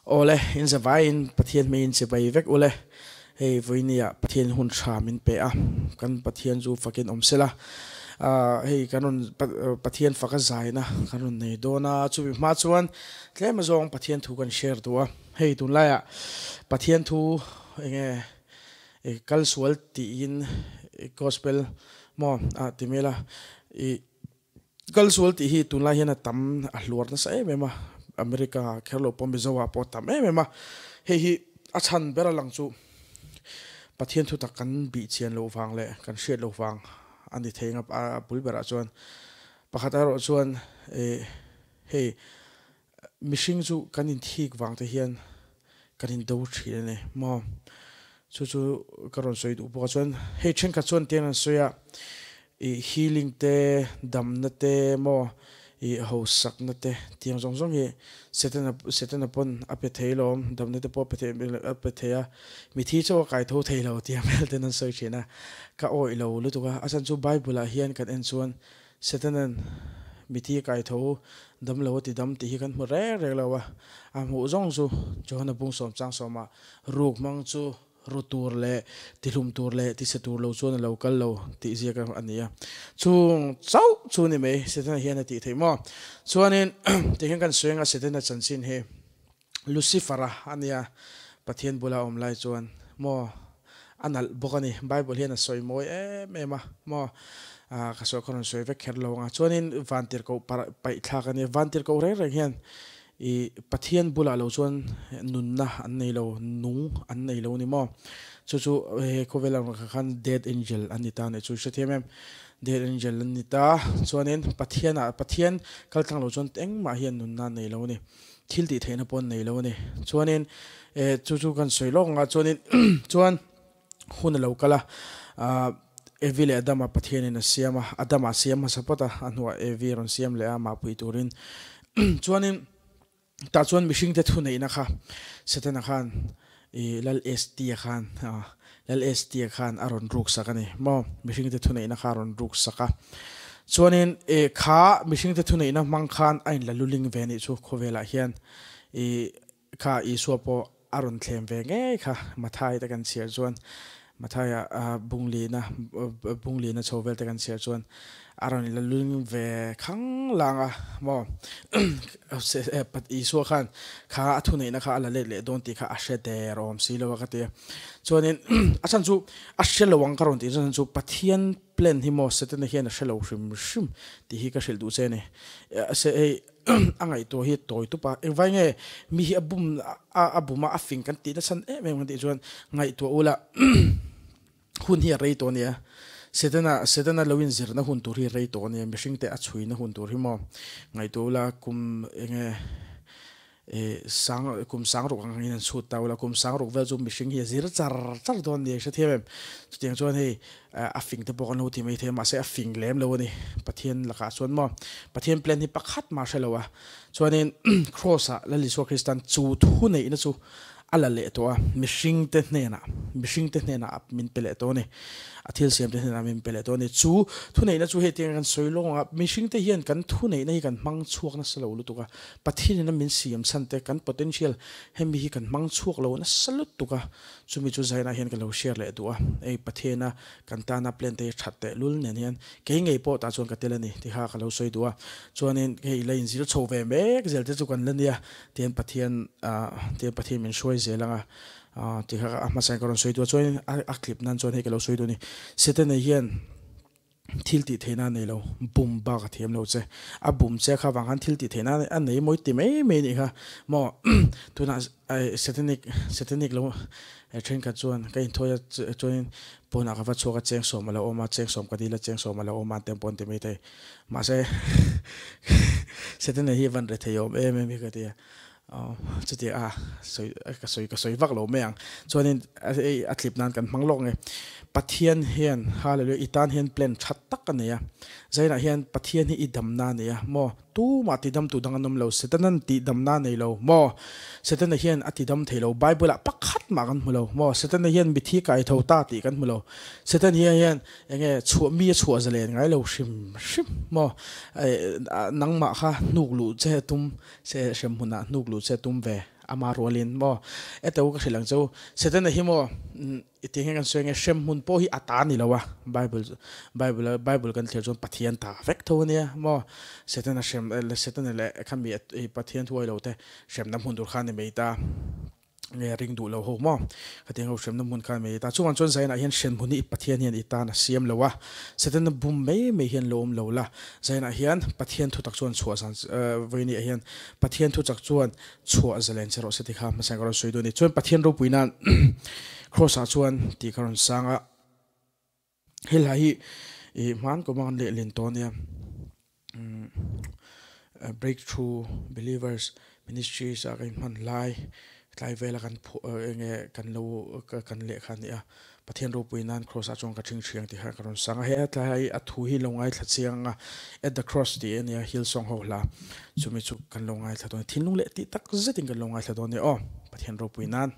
ole in zawain pathian me in se bai vek ole hei voinia pathian hun tha min pe a kan pathian zu fakin omsela hei kanun pathian Fakzai na kanun nei dona chu ma chuan tlema zong pathian thu kan share tua hei tun laia pathian thu enge kal sual ti in gospel mo timela kal sual ti hi tun lai hian tam a hluar na sai mema America kherlo pom Mizo wa po tam mema hei hi a chan bera lang chu pathian thu ta kan bi chian lo wang le kan shet lo wang ani thenga a pulbera chuan pakhata ro chuan hei mishing chu kanin thik wang te hian kanin do thile ne mo chu karon soi du po chuan hei chen ka chuan ten an soya healing te damna te mo duhsakna te tiang zong zong hi setena pon ape theilom damna te po ape theya mi thi chaw kai tho theilo tiamel ten an soi china ka oi lo lu tuka asan chu bible a hian kan en chuan setenan mi thi kai tho dam lo ti dam ti hi kan mu re lawa a mu zong chu johana bung som chang soma ruk mang chu rutur le tilum tur le ti setur lo chuan local lo ti zia ka ania chung chau chu ni me setena hian ti theimo chuanin ti hian kan suenga setena chanchin he lucifera ania pathian bula omlai chuan mo anal bokani bible hian a soi moi ema mo ka so kon soi ve kherlo nga chuanin vantir ko pai thak ani vantir ko re hian pathian bula lo chuan nunna an nei lo nung an nei lo ni mo chu ko vela khan dead angel anita ne chu shethem dead angel anita chuanin pathian kalthang lo chuan teng ma hian nunna nei lo ni thil ti theina pon nei lo ni chuanin chu kan soi lo nga chuanin chuan hun lo kala evile adama pathian in siama adama siama sapata anwa eviron siam le ama puiturin chuanin ta chuan mishing te thu nei na kha setana khan lal st khan aron ruk sakani mo mishing te thu nei na kha ron ruk saka chuanin kha mishing te thu nei na mang khan ain la luling ve ni chu khovela hian kha suapo aron thlem ve nge kha mathai ta kan siar chuan mathaya bunglina chovel te kan siar chuan aron la luling ve khang langa mo pat isu khan kha athu nei na kha ala le don ti kha ashe de rom si lo ka te chuanin achan chu ashelo wang karon ti chan chu pathian plan hi mo setena hian ashelo shim ti hi ka shel du che ne se angai to hi toy tu pa envai nge mi hi abuma afing kan ti na san me ngan ti chuan ngai to ula hun hi rei to nia setena lowin zirna hun tur hi rei to nia mishing te achui na hun tur hi mo ngai to la kum enge sang ro ang in su ta ula kum sang ro vel zum mishing hi zir char don ni se them tiang chuan hei afing te pokon ho ti mai the ma se afing lem lo ni pathian laka chuan mo pathian plan hi pakhat ma shalowa chuanin crossa la li so christian chu thu nei na chu ala le to mishing te nena min pele to ne athil siam te nena min pele to ne chu thu nei na chu he tiang kan soilonga mishing te hian kan thu nei nei kan mang chuak na salo lu tuka pathin na min siam san te kan potential hemi hi kan mang chuak lo na salut tuka chumi chu zaina hian kan lo share le duwa ei pathena kan ta na plan te thatte lul nen hian ke ngei po ta chuan ka telani ti ha ka lo soi duwa chuanin hei lain zil chove me zel te chu kan lania ten pathian min shoi zelanga ti kha ma sai karon soi du chuan a clip nan chuan he ka lo soi du ni setena hian thil ti theina nei lo bum ba ka them lo che a bum che kha wang han thil ti theina an nei moi ti me ni kha mo tuna setenic lo train ka chuan ka in thoya chuan pona ka wa choka cheng som la oma cheng som ka dila cheng som la oma tempon ti me te ma se setena hi van re theyom mi ka ti chuti soi vak lo meang chuanin a clip nan kan manglok nge pathian hian hallelujah itan hian plan that tak ania zaina hian pathian hi idam na nia mo tu ma ti dam tu dang anom lo setanan ti dam na nei lo mo setana hian ati dam thelo bible a pakhat ma kan mulo mo setana hian mithi kai tho ta ti kan mulo setan hian enge chu mi chu zalen ngai lo shim mo nangma kha nuklu che tum se shem huna nuklu che tum ve ama rolin mo eto ka silang zo setan hi mo iting kan swenge shem hun po hi atani lawa bible kan thler jon pathian ta vek thonia mo setan shem setan le kan bi pathian thoi lo te shem nam hun dur khan me ta nghe ring du lo ho mo khating ho shem nam hun khan me ta chuan chon zaina hian shen huni pathian hian ita na siam lowa setan bum me hian lom lo la zaina hian pathian thu tak chuan chua san voini hian pathian thu chak chuan chua zalen chero seti kha ma sang ro soi do ni chuan pathian ro puinan cross a chuan ti karon sanga hil hi e man ko man le lin to ne breakthrough believers ministries a kan lai tlai vela kan nge kan le khan ya pathian ro puinan cross a chong ka thing thiang ti ha karon sanga he tlai a thu hi longai thla chianga at the cross di ania hill song ho la chumi chu kan longai thla don thinlung le ti tak zeting kan longai thla don ni o pathian ro puinan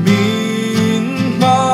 Min ma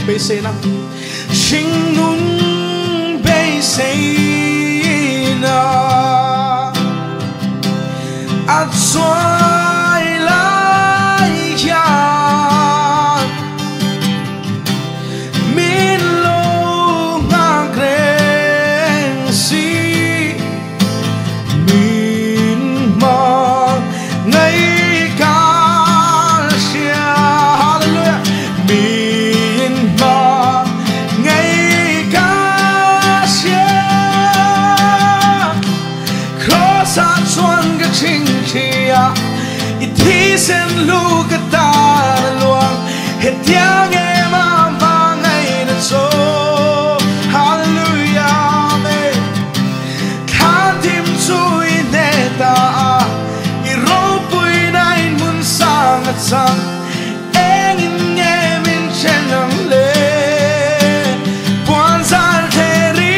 bê xê na sinh nun bê xê na ắt xoay lại chàng min lô ngang kren si min mang ngay cả xia hallelujah min mang ngay cả xia cross at xuân cái chinh chia ít thi sen lu cái ta luang hết tiếng em vang ngày đến số hallelujah amen khan tim chui nè ta i ro pui nai mun sang at sang eng in nghe min chen nang le buan zal the ri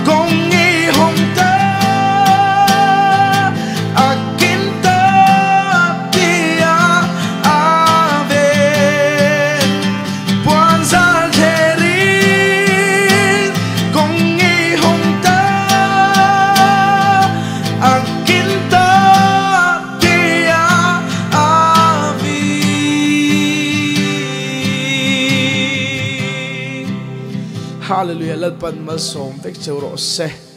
kong i hong ta akin ta tia ave buan zal the ri kong i hong ta akin ta tia ave hallelujah lalpan mal som vek cheu ro se